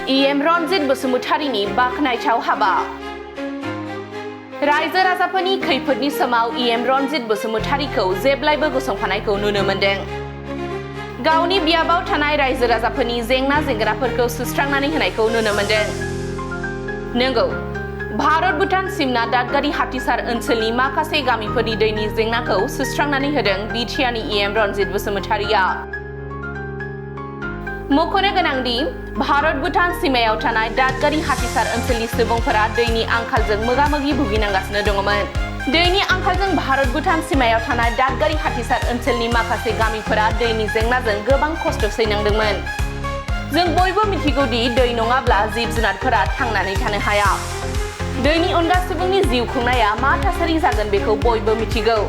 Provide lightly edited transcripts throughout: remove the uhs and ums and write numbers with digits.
EM Ranjit बसुमतारीनि बाखनायथाव हाबा। रायजो राजाफोरनि खैफोदनि समाव EM रनजित बसुमतारीखौ जेब्लायबो गसंफानायखौ नुनो मोनदों। गावनि बियाबाव थानाय रायजो राजाफोरनि जेंना जेंग्राफोरखौ सुस्रांनानै होनायखौ नुनो मोनदों। नंगौ, भारत भुटान सिमना दादगारि हाथिसार ओनसोलनि माखासे गामिफोरनि दैनि जेंनाखौ सुस्रांनानै होदों बिटिआरनि EM रनजित बसुमतारीया। मख'नो गोनांदि भारत भुटान सीमायाव थानाय दादगारि हाथिसार ओनसोलनि सुबुंफोरा दैनि आंखालजों मोगा-मोगि भुगिनांगासिनो दङमोन। दैनि आंखालजों भारत भुटान सीमायाव थानाय दादगारि हाथिसार ओनसोलनि माखासे गामिफोरा दैनि जेंनाजों गोबां खस्थ' सैनांदोंमोन। जों बयबो मिथिगौ दि दै नङाब्ला जिब-जुनारफोरा थांनानै थानो हाया। दैनि अनगा सुबुंनि जिउ खुंनाया मा थासारि जागोन बेखौ बयबो मिथिगौ।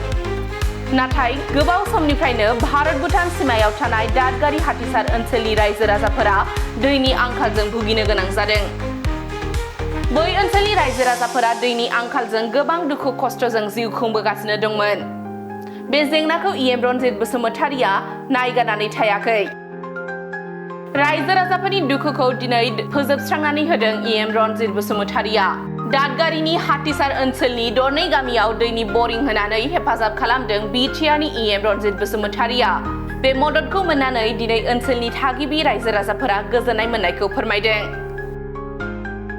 नाथाय गोबाव समनिफ्रायनो भारत भुटान सीमायाव थानाय दादगारि हाथिसार ओनसोलनि रायजो राजाफोरा दैनि आंखालजों भुगिनो गोनां जादों। बै ओनसोलनि रायजो राजाफोरा दैनि आंखालजों गोबां दुखु खस्थ'जों जिउ खुंबोगासिनो दंमोन। बे जेंनाखौ EM रनजित बसुमतारीया नायगारनानै थायाखै। रायजो राजाफोरनि दुखुखौ दिनै फोजोबस्रांनानै होदों EM रनजित बसुमतारीया। दादगारिनि हाथिसार ओनसोलनि दरनै गामियाव दैनि बरिं होनानै हेफाजाब खालामदों बिटिआरनि EM रनजित बसुमतारीया। बे मददखौ मोननानै दिनै ओनसोलनि थागिबि रायजो राजाफोरा गोजोननाय मोननायखौ फोरमायदों।